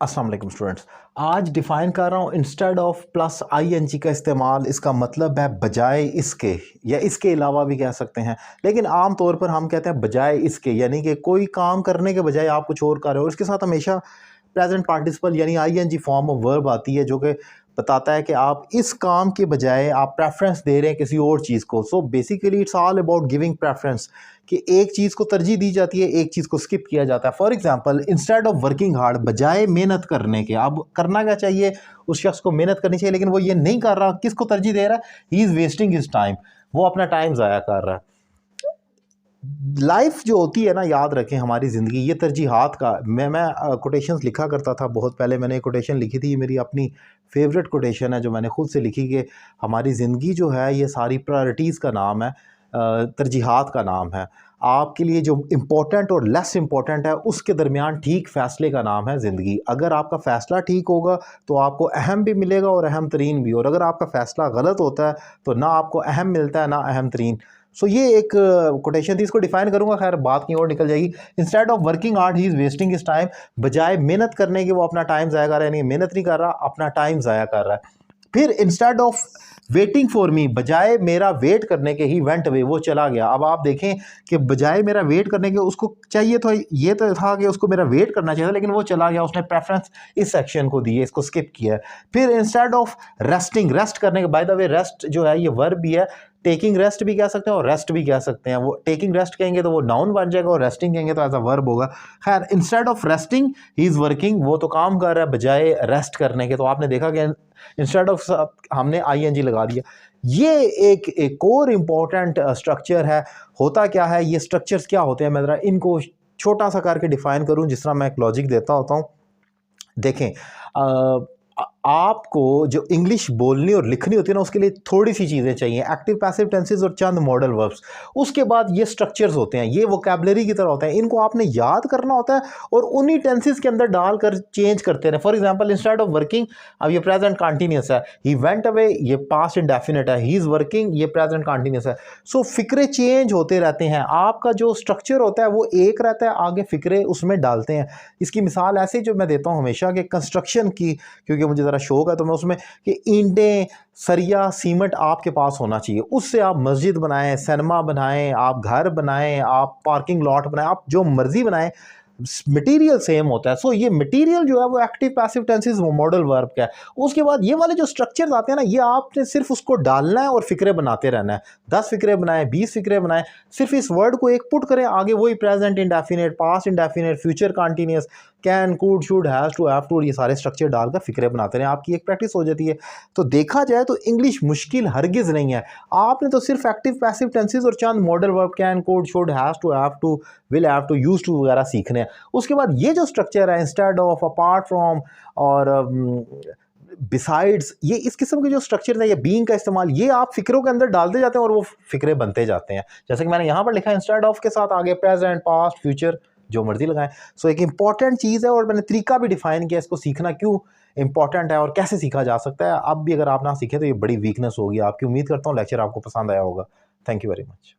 अस्सलाम वालेकुम स्टूडेंट्स। आज डिफ़ाइन कर रहा हूँ इंस्टेड ऑफ प्लस आईएनजी का इस्तेमाल। इसका मतलब है बजाय इसके या इसके अलावा भी कह सकते हैं, लेकिन आम तौर पर हम कहते हैं बजाय इसके, यानी कि कोई काम करने के बजाय आप कुछ और कर रहे हो। इसके साथ हमेशा प्रेजेंट पार्टिसिपल यानी आईएनजी फॉर्म ऑफ वर्ब आती है, जो कि बताता है कि आप इस काम के बजाय आप प्रेफरेंस दे रहे हैं किसी और चीज़ को। So basically it's all about giving preference, कि एक चीज़ को तरजीह दी जाती है, एक चीज़ को स्किप किया जाता है। For example, instead of working hard, बजाय मेहनत करने के, अब करना क्या चाहिए, उस शख्स को मेहनत करनी चाहिए, लेकिन वो ये नहीं कर रहा। किसको तरजीह दे रहा है? He is wasting his time, वो अपना टाइम ज़ाया कर रहा है। लाइफ जो होती है ना, याद रखें हमारी ज़िंदगी ये तरजीहात का। मैं कोटेशंस लिखा करता था बहुत पहले। मैंने कोटेशन लिखी थी, ये मेरी अपनी फेवरेट कोटेशन है जो मैंने खुद से लिखी, कि हमारी ज़िंदगी जो है ये सारी प्रायोरिटीज़ का नाम है, तरजीहात का नाम है। आपके लिए जो इम्पोर्टेंट और लेस इम्पोर्टेंट है उसके दरमियान ठीक फ़ैसले का नाम है ज़िंदगी। अगर आपका फ़ैसला ठीक होगा तो आपको अहम भी मिलेगा और अहम तरीन भी, और अगर आपका फ़ैसला गलत होता है तो ना आपको अहम मिलता है ना अहम तरीन। सो ये एक कोटेशन थी, इसको डिफाइन करूंगा, खैर बात की ओर निकल जाएगी। Instead of working hard he is wasting his time, बजाय मेहनत करने के वो अपना टाइम ज़ाया कर रहा है, यानी मेहनत नहीं कर रहा, अपना टाइम ज़ाया कर रहा है। फिर instead of waiting for me, बजाय मेरा वेट करने के, ही वेंट अवे, वो चला गया। अब आप देखें कि बजाय मेरा वेट करने के उसको चाहिए तो ये तो था कि उसको मेरा वेट करना चाहिए था, लेकिन वो चला गया, उसने प्रेफरेंस इस सेक्शन को दी है, इसको स्किप किया है। फिर इंस्टेड ऑफ रेस्टिंग, रेस्ट करने के, बाय द वे रेस्ट जो है ये वर्ब भी है, टेकिंग रेस्ट भी कह सकते हैं और रेस्ट भी कह सकते हैं। वो टेकिंग रेस्ट कहेंगे तो वो नाउन बन जाएगा, और रेस्टिंग कहेंगे तो एज अ वर्ब होगा। खैर, instead of resting he is working, वो तो काम कर रहा है बजाय रेस्ट करने के। तो आपने देखा कि इंस्टेड ऑफ हमने आईएनजी लगा दिया। ये एक और इम्पॉर्टेंट स्ट्रक्चर है। होता क्या है, ये स्ट्रक्चर्स क्या होते हैं, मैं ज़रा इनको छोटा सा करके डिफाइन करूं, जिस तरह मैं एक लॉजिक देता होता हूं। देखें, आपको जो इंग्लिश बोलनी और लिखनी होती है ना, उसके लिए थोड़ी सी चीज़ें चाहिए, एक्टिव पैसिव टेंसेस और चंद मॉडल वर्ब्स। उसके बाद ये स्ट्रक्चर्स होते हैं, ये वोकैबुलरी की तरह होते हैं, इनको आपने याद करना होता है और उन्हीं टेंसेस के अंदर डालकर चेंज करते हैं। For example, instead of working, अब ये प्रेजेंट कंटिन्यूस है, ही वेंट अवे ये पास्ट इंडेफिनिट है, ही इज़ वर्किंग ये प्रेजेंट कंटिन्यूस है। सो फिक्रे चेंज होते रहते हैं, आपका जो स्ट्रक्चर होता है वो एक रहता है, आगे फिक्रे उसमें डालते हैं। इसकी मिसाल ऐसे जो मैं देता हूँ हमेशा, कि कंस्ट्रक्शन की, क्योंकि मुझे ज़रा शौक है तो मैं उसमें, कि ईंटें, सरिया, सीमेंट आपके पास होना चाहिए। उससे आप मस्जिद बनाएं, सिनेमा बनाएं, आप घर बनाएं, आप पार्किंग लॉट बनाएं, आप जो मर्जी बनाएं, मटेरियल सेम होता है। सो ये मटेरियल जो है वो एक्टिव पैसिव टेंसेस वो मॉडल वर्ब का है। उसके बाद ये वाले जो स्ट्रक्चर्स आते हैं ना, ये आपने सिर्फ उसको डालना है और फिक्रे बनाते रहना है। 10 फिक्रे बनाएं, 20 फिक्रे बनाएं, सिर्फ इस वर्ड को एक पुट करें, आगे वही present indefinite, past indefinite, future continuous, can, could, should, has to, have to, ये सारे स्ट्रक्चर डालकर फिक्रे बनाते रहें, आपकी एक प्रैक्टिस हो जाती है। तो देखा जाए तो इंग्लिश मुश्किल हरगिज़ नहीं है। आपने तो सिर्फ एक्टिव पैसिव टेंसेस और चंद modal verb, can, could, should, has to, have to, will have to, use to वगैरह सीखने हैं। उसके बाद ये जो स्ट्रक्चर है, इंस्टेड ऑफ, अपार्ट फ्रॉम और बिसाइड्स, ये इस किस्म के जो स्ट्रक्चर है, ये बीइंग का इस्तेमाल, ये आप फिक्रों के अंदर डालते जाते हैं और वो फिक्रे बनते जाते हैं। जैसे कि मैंने यहाँ पर लिखा है, इंस्टेड ऑफ के साथ आगे प्रेजेंट, पास्ट, फ्यूचर, जो मर्जी लगाएं। सो एक इंपॉर्टेंट चीज़ है, और मैंने तरीका भी डिफाइन किया, इसको सीखना क्यों इंपॉर्टेंट है और कैसे सीखा जा सकता है। अब भी अगर आप ना सीखें तो ये बड़ी वीकनेस होगी आपकी। उम्मीद करता हूँ लेक्चर आपको पसंद आया होगा। Thank you very much.